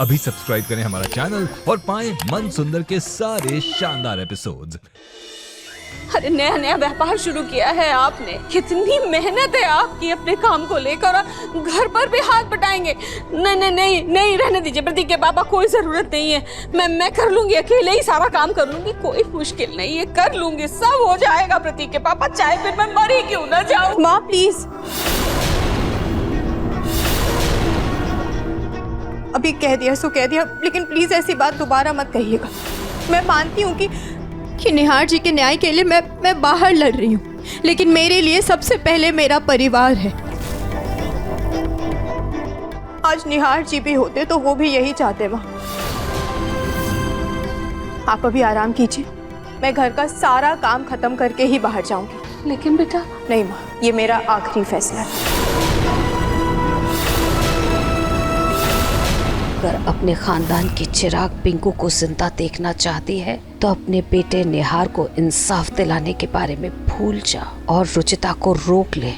अभी सब्सक्राइब करें हमारा चैनल और पाएं मन सुंदर के सारे शानदार एपिसोड्स। अरे नया नया व्यापार शुरू किया है आपने, कितनी मेहनत है आपकी अपने काम को लेकर, और घर पर भी हाथ बटाएंगे। नहीं नहीं नहीं नहीं, रहने दीजिए प्रतीक के पापा, कोई जरूरत नहीं है। मैं कर लूंगी, अकेले ही सारा काम कर लूंगी, कोई मुश्किल नहीं है, कर लूंगी, सब हो जाएगा प्रतीक के पापा, चाहे फिर मैं मरी क्यों ना जाऊं। माँ प्लीज, अभी कह दिया सो कह दिया, लेकिन प्लीज ऐसी बात दोबारा मत कहिएगा। मैं मानती हूँ कि निहार जी के न्याय के लिए मैं बाहर लड़ रही हूँ, लेकिन मेरे लिए सबसे पहले मेरा परिवार है। आज निहार जी भी होते तो वो भी यही चाहते माँ। आप अभी आराम कीजिए, मैं घर का सारा काम खत्म करके ही बाहर जाऊंगी। लेकिन बेटा। नहीं माँ, ये मेरा आखिरी फैसला है। अगर अपने खानदान की चिराग पिंकू को जिंदा देखना चाहती है तो अपने बेटे निहार को इंसाफ दिलाने के बारे में भूल जा और रुचिता को रोक ले।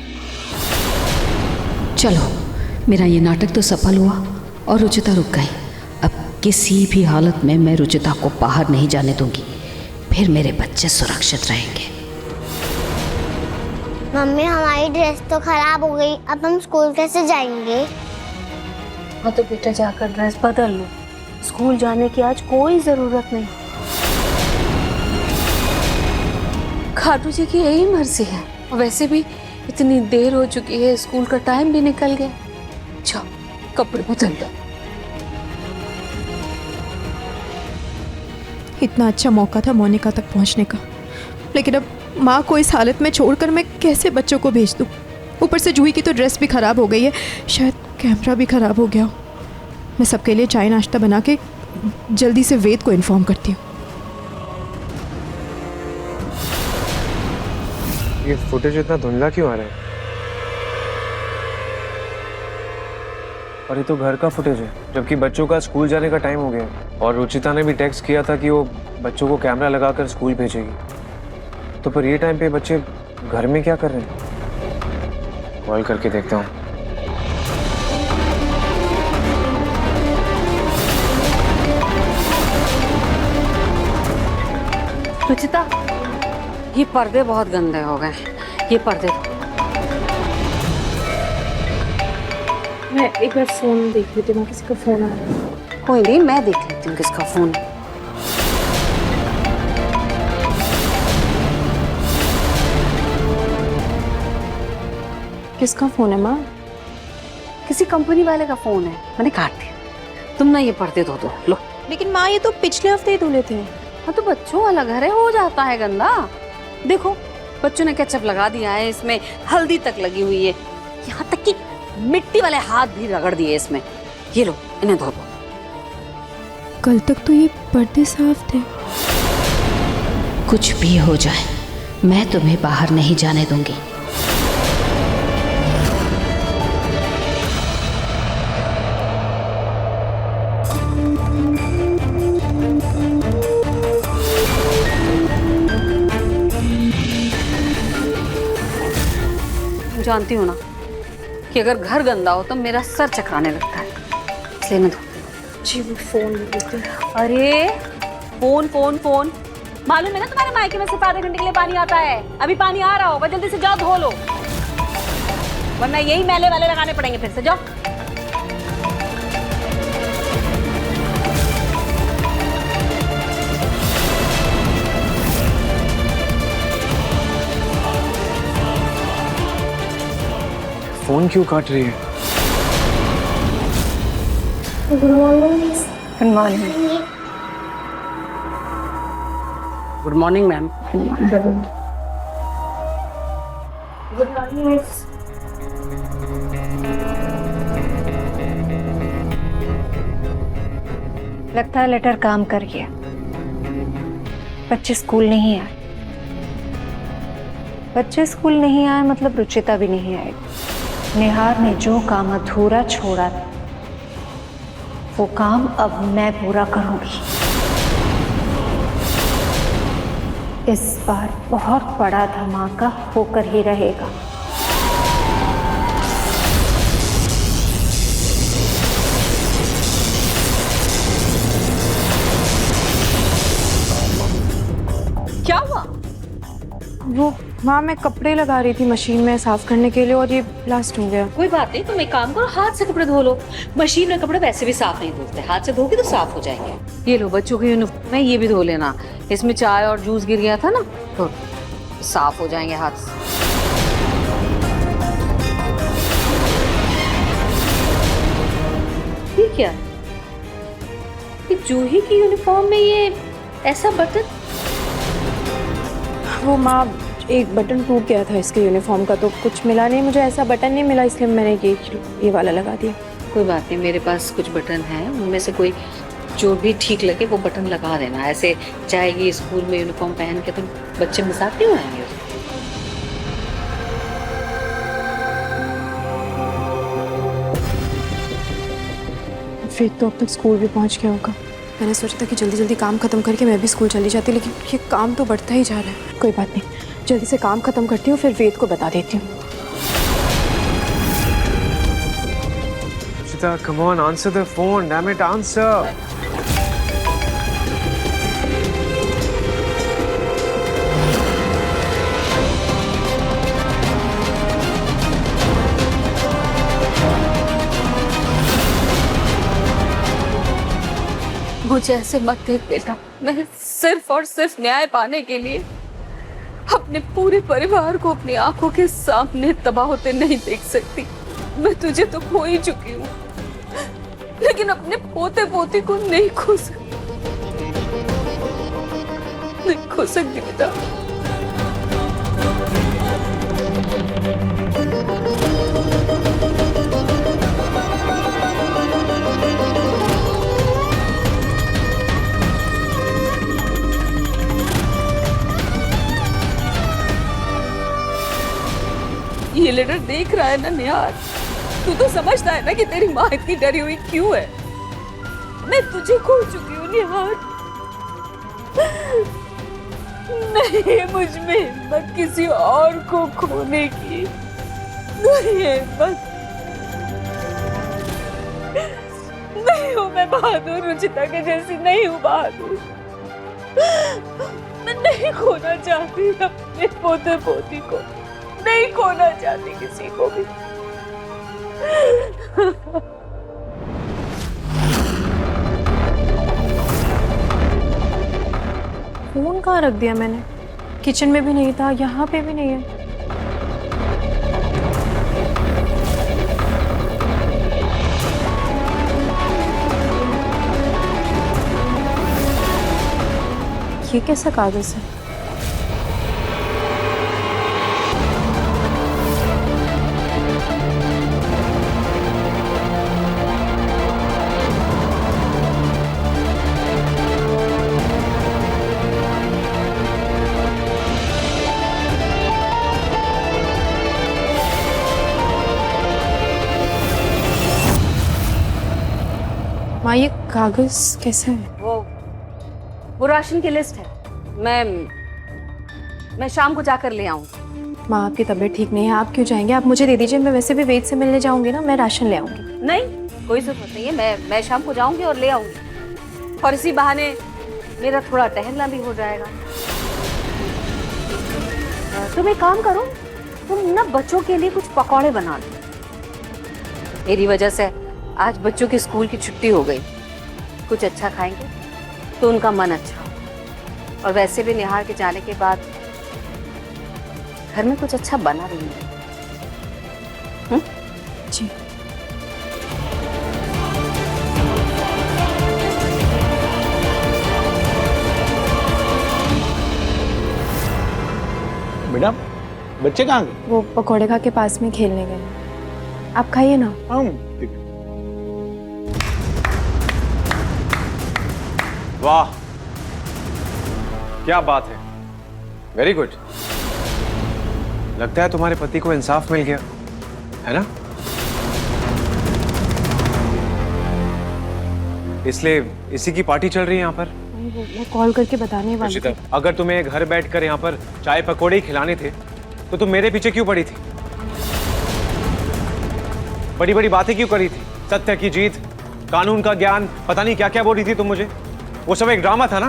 चलो, मेरा ये नाटक तो सफल हुआ और रुचिता रुक गई। अब किसी भी हालत में मैं रुचिता को बाहर नहीं जाने दूंगी, फिर मेरे बच्चे सुरक्षित रहेंगे। मम्मी, हमारी ड्रेस तो खराब हो गई, अब हम स्कूल कैसे जाएंगे? हाँ तो बेटा जाकर ड्रेस बदल लो, स्कूल जाने की आज कोई जरूरत नहीं। खाटू जी की यही मर्जी है, और वैसे भी इतनी देर हो चुकी है, स्कूल का टाइम भी निकल गया। जाओ कपड़े बदल दो। इतना अच्छा मौका था मोनिका तक पहुंचने का, लेकिन अब माँ को इस हालत में छोड़कर मैं कैसे बच्चों को भेज दूँ? ऊपर से जूही की तो ड्रेस भी खराब हो गई है, शायद कैमरा भी खराब हो गया हो। मैं सबके लिए चाय नाश्ता बना के जल्दी से वेद को इन्फॉर्म करती हूँ। ये फुटेज इतना धुंधला क्यों आ रहा है? और ये तो घर का फुटेज है, जबकि बच्चों का स्कूल जाने का टाइम हो गया। और रुचिता ने भी टेक्स्ट किया था कि वो बच्चों को कैमरा लगाकर स्कूल भेजेगी। तो फिर ये टाइम पे बच्चे घर में क्या कर रहे हैं? कॉल करके देखता हूँ। रुचिता, ये पर्दे बहुत गंदे हो गए, ये पर्दे। मैं एक बार फोन देख लेती हूँ, किसी का फोन आ रहा है। कोई नहीं, मैं देख लेती हूँ किसका फोन है। किसका फोन है माँ? किसी कंपनी वाले का फोन है, मैंने काट दिया। तुम ना ये पर्दे धो दो, लो। लेकिन माँ, ये तो पिछले हफ्ते ही धुले थे। हाँ तो बच्चों वाला घर है, हो जाता है गंदा। देखो, बच्चों ने केचप लगा दिया है, इसमें हल्दी तक लगी हुई है, यहाँ तक कि मिट्टी वाले हाथ भी रगड़ दिए इसमें। ये लो, इन्हें धो दो। कल तक तो ये पर्दे साफ थे। कुछ भी हो जाए, मैं तुम्हें बाहर नहीं जाने दूंगी। जानती हूँ ना कि अगर घर गंदा हो तो मेरा सर चकराने लगता है, इसलिए मैं धो। जी वो फोन लेते हैं। अरे फोन फोन फोन, मालूम है ना तुम्हारे मायके में सिर्फ आधे घंटे के लिए पानी आता है। अभी पानी आ रहा होगा, जल्दी से जाओ धो लो, वरना यही मैले वाले लगाने पड़ेंगे फिर से। जाओ। फोन क्यों काट रही है? Good morning. Good morning. Good morning ma'am. Good morning. लगता है लेटर काम कर गया। बच्चे स्कूल नहीं आए। बच्चे स्कूल नहीं आए मतलब रुचिता भी नहीं आएगी। निहार ने जो काम अधूरा छोड़ा वो काम अब मैं पूरा करूंगी। इस बार बहुत बड़ा धमाका होकर ही रहेगा। वो माँ, मैं कपड़े लगा रही थी मशीन में साफ करने के लिए और ये ब्लास्ट हो गया। कोई बात नहीं, तुम एक काम करो, हाथ से कपड़े धो लो। मशीन में कपड़े वैसे भी साफ नहीं धोते, हाथ से धोगे तो साफ हो जाएंगे। ये लो बच्चों की यूनिफॉर्म है, ये भी धो लेना। इसमें चाय और जूस गिर गया था ना, तो साफ हो जाएंगे हाथ से। ये क्या है? ये जूही की यूनिफॉर्म में ये ऐसा बटन? वो माँ, एक बटन टूट गया था इसके यूनिफॉर्म का, तो कुछ मिला नहीं मुझे, ऐसा बटन नहीं मिला, इसलिए मैंने ये वाला लगा दिया। कोई बात नहीं, मेरे पास कुछ बटन है, उनमें से कोई जो भी ठीक लगे वो बटन लगा देना। ऐसे जाएगी स्कूल में यूनिफॉर्म पहन के तो बच्चे मजाक नहीं उड़ाएंगे उसको। फिर तो अब तक स्कूल भी पहुंच गया होगा। मैंने सोचा था कि जल्दी जल्दी काम खत्म करके मैं भी स्कूल चली जाती, लेकिन ये काम तो बढ़ता ही जा रहा है। कोई बात नहीं, जल्दी से काम खत्म करती हूँ, फिर वेद को बता देती हूँ। Ruchita, come on, answer the phone, damn it, answer. मुझे ऐसे मत देख बेटा, मैं सिर्फ और सिर्फ न्याय पाने के लिए अपने पूरे परिवार को अपनी आंखों के सामने तबाह होते नहीं देख सकती। मैं तुझे तो खो ही चुकी हूँ, लेकिन अपने पोते पोती को नहीं खो सकती, नहीं खो सकती बेटा। ये लेटर देख रहा है ना निहार, तू तो समझता है ना कि तेरी माँ इतनी डरी हुई क्यों है। मैं तुझे खो चुकी हूँ निहार, नहीं मुझ में हिम्मत किसी और को खोने की, नहीं हिम्मत, नहीं हूँ मैं बहादुर, रुचिता के जैसी नहीं हूँ बहादुर। मैं नहीं खोना चाहती अपने पोते पोती को, नहीं खोना चाहती किसी को भी। फोन कहाँ रख दिया मैंने? किचन में भी नहीं था, यहाँ पे भी नहीं है। ये कैसा कागज है? माँ, ये कागज कैसे है? वो राशन की लिस्ट है, मैं शाम को जाकर ले आऊँ। माँ, आपकी तबीयत ठीक नहीं है, आप क्यों जाएंगे? आप मुझे दे दीजिए, मैं वैसे भी वेद से मिलने जाऊंगी ना, मैं राशन ले आऊंगी। नहीं, कोई जरूरत नहीं है, मैं शाम को जाऊंगी और ले आऊंगी, और इसी बहाने मेरा थोड़ा टहलना भी हो जाएगा। तुम एक काम करो, तुम ना बच्चों के लिए कुछ पकौड़े बना लो। मेरी वजह से आज बच्चों की स्कूल की छुट्टी हो गई, कुछ अच्छा खाएंगे तो उनका मन अच्छा हो, और वैसे भी निहार के जाने के बाद घर में कुछ अच्छा बना भी नहीं। जी। बेटा, बच्चे कहाँ गए? वो पकौड़े खा के पास में खेलने गए। आप खाइए ना। ठीक है। वाह, क्या बात है, वेरी गुड। लगता है तुम्हारे पति को इंसाफ मिल गया है ना, इसलिए इसी की पार्टी चल रही है यहाँ पर। मैं कॉल करके बताने वाली थी। अगर तुम्हें घर बैठकर यहाँ पर चाय पकौड़े ही खिलाने थे तो तुम मेरे पीछे क्यों पड़ी थी? बड़ी बड़ी बातें क्यों करी थी? सत्य की जीत, कानून का ज्ञान, पता नहीं क्या क्या बोल रही थी तुम मुझे। वो सब एक ड्रामा था ना,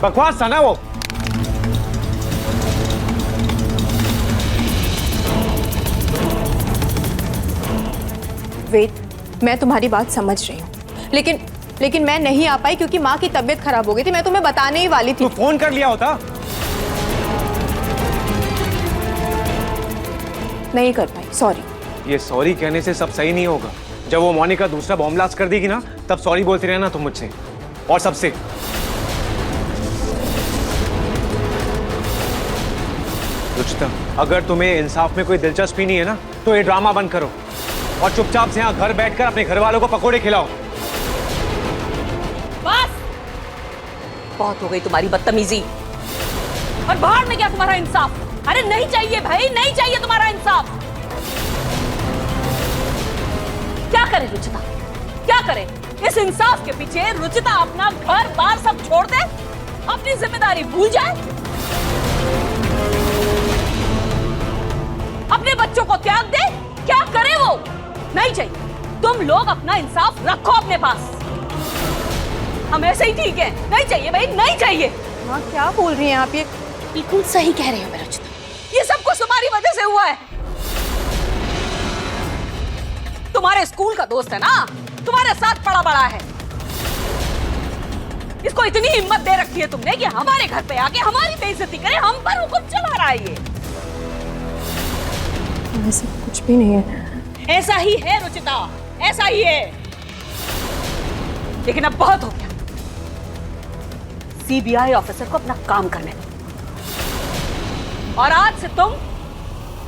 बकवास था ना वो। वेट, मैं तुम्हारी बात समझ रही हूँ, लेकिन मैं नहीं आ पाई क्योंकि माँ की तबीयत खराब हो गई थी। मैं तुम्हें बताने ही वाली थी। तो फोन कर लिया होता। नहीं कर पाई, सॉरी। ये सॉरी कहने से सब सही नहीं होगा। जब वो मोनिका दूसरा बॉम्ब ब्लास्ट कर देगी ना, तब सॉरी बोलती रहना तुम मुझसे और सबसे। रुचिता, अगर तुम्हें इंसाफ में कोई दिलचस्पी नहीं है ना, तो ये ड्रामा बंद करो और चुपचाप से यहाँ घर बैठकर अपने घर वालों को पकोड़े खिलाओ। बस बहुत हो गई तुम्हारी बदतमीजी। और बाहर में क्या तुम्हारा इंसाफ? अरे नहीं चाहिए भाई, नहीं चाहिए तुम्हारा इंसाफ। क्या करे रुचिता, क्या करे? इस इंसाफ के पीछे रुचिता अपना घर बार सब छोड़ दे, अपनी जिम्मेदारी भूल जाए, अपने बच्चों को त्याग दे? क्या करे वो? नहीं चाहिए। तुम लोग अपना इंसाफ रखो अपने पास। हम ऐसे ही ठीक है। नहीं चाहिए भाई, नहीं चाहिए। माँ क्या बोल रही हैं आप? ये बिल्कुल सही कह रही हो मेरा रुचिता, ये सब कुछ तुम्हारी वजह से हुआ है। तुम्हारे स्कूल का दोस्त है ना, तुम्हारे साथ पड़ा बड़ा है। इसको इतनी हिम्मत दे रखी है तुमने कि हमारे घर पे आके हमारी बेइज्जती करे, हम पर हुक्म चला रहा है ये। ऐसा कुछ भी नहीं है। ऐसा ही है रुचिता, ऐसा ही है। लेकिन अब बहुत हो गया। सीबीआई ऑफिसर को अपना काम करने दो और आज से तुम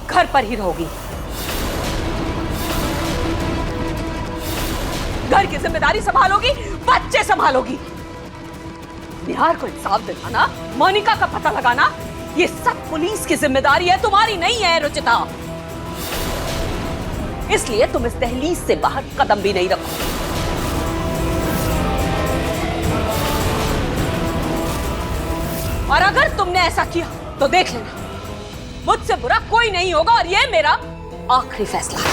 घर पर ही रहोगी। घर की जिम्मेदारी संभालोगी, बच्चे संभालोगी। निहार को इंसाफ दिलाना, मोनिका का पता लगाना, ये सब पुलिस की जिम्मेदारी है, तुम्हारी नहीं है रुचिता। इसलिए तुम इस दहलीज से बाहर कदम भी नहीं रखो। और अगर तुमने ऐसा किया तो देख लेना, मुझसे बुरा कोई नहीं होगा और ये मेरा आखिरी फैसला है।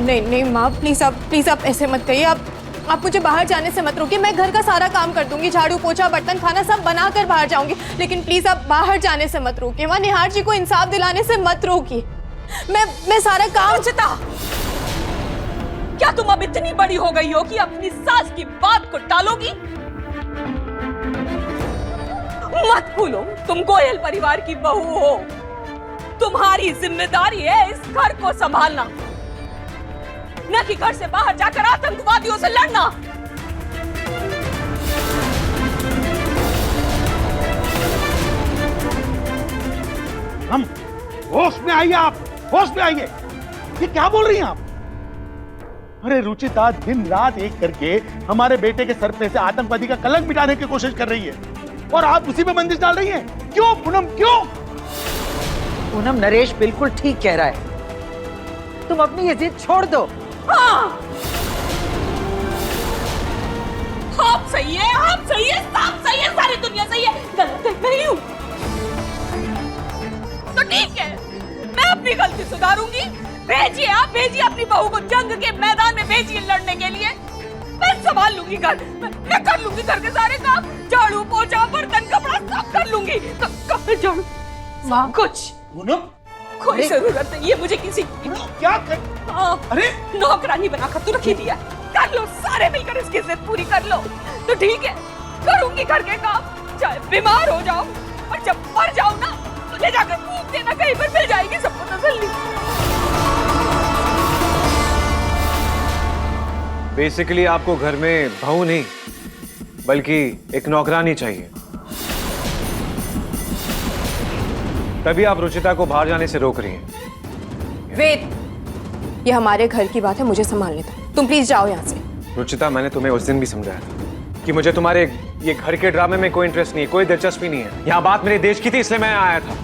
नहीं माँ, प्लीज आप ऐसे मत कहिए। आप मुझे बाहर जाने से मत रोकिए। मैं घर का सारा काम कर दूंगी, झाड़ू पोछा बर्तन खाना सब बना कर बाहर जाऊंगी, लेकिन प्लीज आप बाहर जाने से मत रोकिए। माँ, निहार जी को इंसाफ दिलाने से मत रोकिए। मैं सारा काम। रुचिता, क्या तुम अब इतनी बड़ी हो गई हो कि अपनी सास की बात को टालोगी? मत भूलो, तुम गोयल परिवार की बहू हो। तुम्हारी जिम्मेदारी है इस घर को संभालना, न कि घर से बाहर जाकर आतंकवादियों से लड़ना। हम होश में आइए, आप होश में आइए। ये क्या बोल रही हैं आप? अरे रुचिता दिन रात एक करके हमारे बेटे के सर पे से आतंकवादी का कलंक मिटाने की कोशिश कर रही है और आप उसी पे बंदिश डाल रही हैं। क्यों पूनम, क्यों? पूनम, नरेश बिल्कुल ठीक कह रहा है। तुम अपनी ये जिद छोड़ दो। हाँ, आप सही है, आप सही है, सब सही है, सारी दुनिया सही है, गलत नहीं हूं। तो ठीक है, मैं अपनी गलती सुधारूंगी। भेजिए, आप भेजिए अपनी बहू को जंग के मैदान में, भेजिए लड़ने के लिए। मैं संभाल लूंगी घर, मैं कर लूंगी घर के सारे काम, झाड़ू पोछा बर्तन कपड़ा सब कर लूंगी। कब झाड़ू कुछ पूनम, कोई जरूरत नहीं है मुझे किसी की। क्या कर? अरे नौकरानी बनाकर तो रखी दिया। कर लो, सारे मिलकर इसकी जिद पूरी कर लो। तो ठीक है, करूंगी घर के काम, चाहे बीमार हो जाओ, और जब मर जाओ ना तो ले जाकर फूंक देना, कहीं पर मिल जाएगी सबको तसल्ली। बेसिकली आपको घर में बहू नहीं बल्कि एक नौकरानी चाहिए। तभी आप रुचिता को बाहर जाने से रोक रही हैं। वेद, ये हमारे घर की बात है, मुझे संभालने दो। तुम प्लीज जाओ यहाँ से। रुचिता, मैंने तुम्हें उस दिन भी समझाया था कि मुझे तुम्हारे ये घर के ड्रामे में कोई इंटरेस्ट नहीं है, कोई दिलचस्पी नहीं है। यहाँ बात मेरे देश की थी, इसलिए मैं आया था।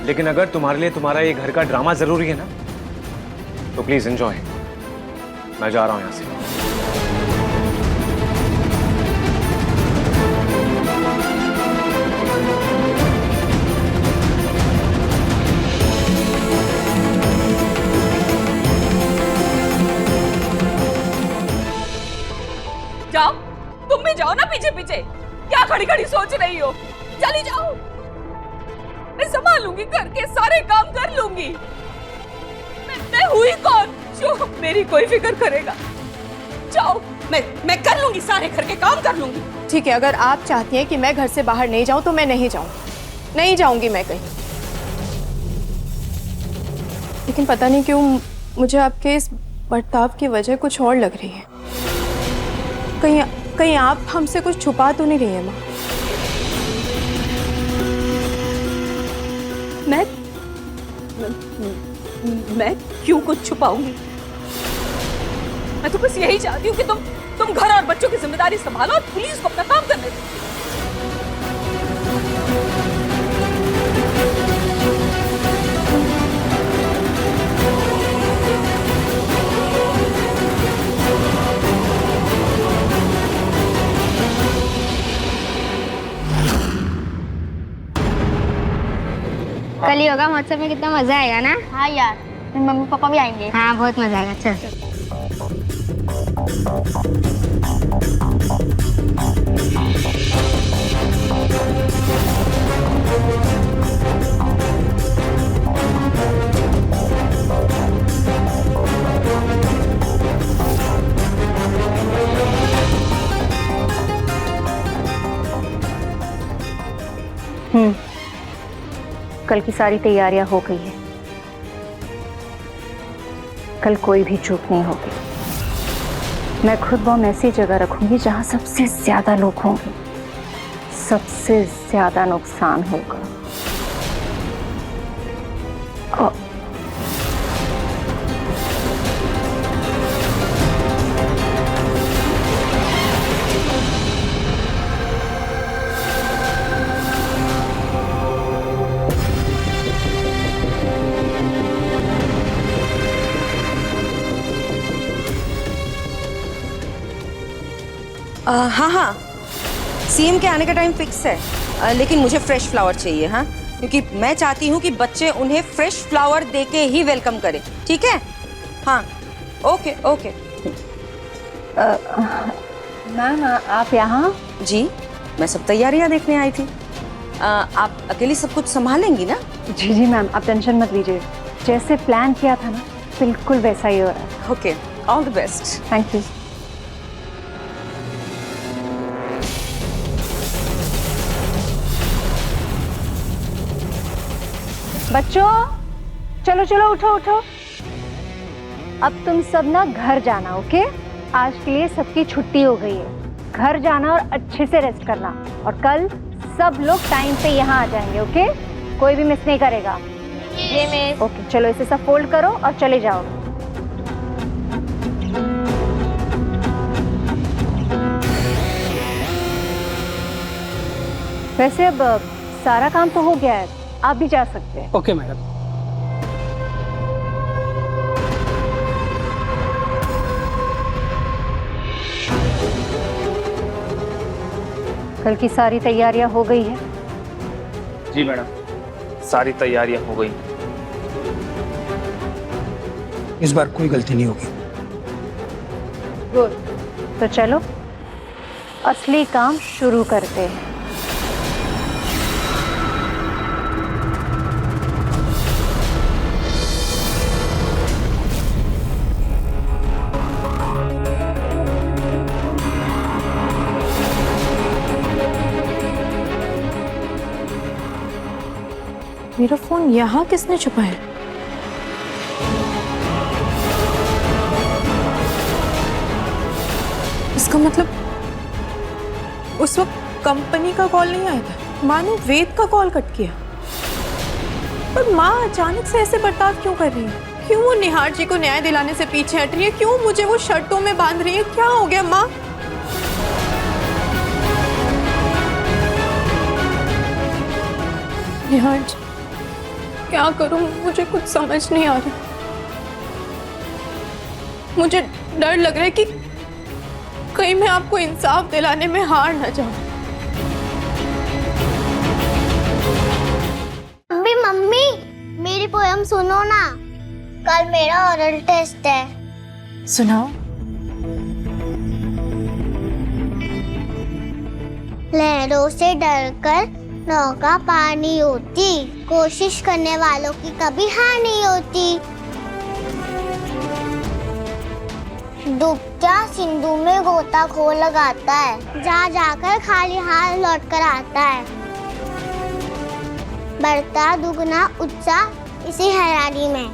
लेकिन अगर तुम्हारे लिए तुम्हारा ये घर का ड्रामा जरूरी है ना, तो प्लीज एंजॉय। मैं जा रहा हूं यहां से। चले जाओ ना पीछे पीछे, क्या खड़ी खड़ी सोच रही हो? चली जाओ, मैं संभालूंगी, घर के सारे काम कर लूंगी। मैं हुई कौन जो मेरी कोई फिक्र करेगा? जाओ, मैं कर लूंगी, सारे घर के काम कर लूंगी। ठीक है, अगर आप चाहती हैं कि मैं घर से बाहर नहीं जाऊं तो मैं नहीं नहीं जाऊंगी मैं कहीं। लेकिन पता नहीं क्यों मुझे आपके इस बर्ताव की वजह कुछ और लग रही है। कहीं आप हमसे कुछ छुपा तो नहीं रही है माँ? मैं क्यों कुछ छुपाऊंगी? मैं तो बस यही चाहती हूँ कि तुम घर और बच्चों की जिम्मेदारी संभालो और पुलिस को अपना काम करने दो। कल योगा महोत्सव में कितना मजा आएगा ना? हाँ यार, मम्मी पापा भी आएंगे। हाँ बहुत मजा आएगा। चल। कल की सारी तैयारियां हो गई है। कल कोई भी चूक नहीं होगी। मैं खुद बॉम्ब ऐसी जगह रखूंगी जहां सबसे ज्यादा लोग होंगे, सबसे ज्यादा नुकसान होगा। हाँ हाँ, सीएम के आने का टाइम फिक्स है, लेकिन मुझे फ्रेश फ्लावर चाहिए। हाँ, क्योंकि मैं चाहती हूँ कि बच्चे उन्हें फ्रेश फ्लावर देके ही वेलकम करें। ठीक है? हाँ, ओके ओके। मैम आप यहाँ? जी, मैं सब तैयारियाँ देखने आई थी। आप अकेली सब कुछ संभालेंगी ना? जी जी मैम, आप टेंशन मत लीजिए। जैसे प्लान किया था ना, बिल्कुल वैसा ही हो रहा है। Okay, all the best. Thank you. बच्चों चलो चलो, उठो उठो। अब तुम सब ना घर जाना। ओके, आज के लिए सबकी छुट्टी हो गई है। घर जाना और अच्छे से रेस्ट करना, और कल सब लोग टाइम पे यहाँ आ जाएंगे। ओके, कोई भी मिस नहीं करेगा। जी मिस। ओके, चलो इसे सब फोल्ड करो और चले जाओ। वैसे अब सारा काम तो हो गया है, आप भी जा सकते हैं। Okay madam. कल की सारी तैयारियां हो गई है? जी मैडम, सारी तैयारियां हो गई। इस बार कोई गलती नहीं होगी। गुड, तो चलो असली काम शुरू करते हैं। मेरा फोन यहाँ किसने छुपाया? इसका मतलब उस वक्त कंपनी का कॉल नहीं आया था, माँ ने वेद का कॉल कट किया। पर माँ अचानक से ऐसे बर्ताव क्यों कर रही है? क्यों वो निहार जी को न्याय दिलाने से पीछे हट रही है? क्यों मुझे वो शर्तों में बांध रही है? क्या हो गया माँ? निहार जी, क्या करूं? मुझे कुछ समझ नहीं आ रहा। मुझे डर लग रहा है कि कहीं मैं आपको इंसाफ दिलाने में हार ना जाऊं। मम्मी मम्मी, मेरी पोयम सुनो ना, कल मेरा ओरल टेस्ट है। सुनाओ। लहरों से डरकर नौका पार नहीं होती, कोशिश करने वालों की कभी हार नहीं होती। डूबता सिंधु में गोताखोर लगाता है, जा जाकर खाली हाथ लौट कर आता है। बढ़ता दुगना उत्साह इसी हैरानी में,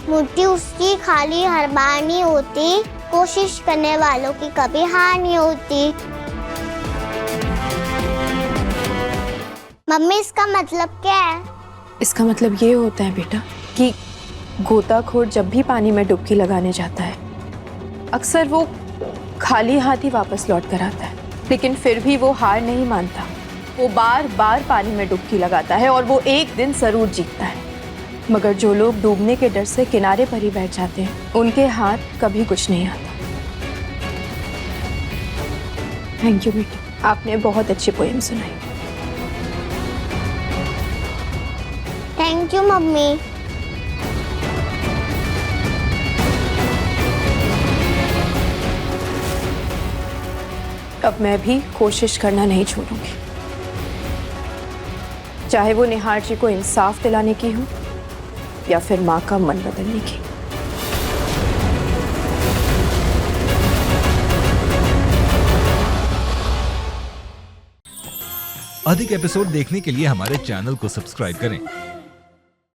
मुट्ठी उसकी खाली हर बार नहीं होती, कोशिश करने वालों की कभी हार नहीं होती। मम्मी इसका मतलब क्या है? इसका मतलब ये होता है बेटा कि गोताखोर जब भी पानी में डुबकी लगाने जाता है अक्सर वो खाली हाथ ही वापस लौट कर आता है, लेकिन फिर भी वो हार नहीं मानता। वो बार बार पानी में डुबकी लगाता है और वो एक दिन जरूर जीतता है। मगर जो लोग डूबने के डर से किनारे पर ही बैठ जाते हैं उनके हाथ कभी कुछ नहीं आता। थैंक यू बेटा, आपने बहुत अच्छी पोएम सुनाई। Thank you mummy. अब मैं भी कोशिश करना नहीं छोड़ूंगी, चाहे वो निहार जी को इंसाफ दिलाने की हो या फिर माँ का मन बदलने की। अधिक एपिसोड देखने के लिए हमारे चैनल को सब्सक्राइब करें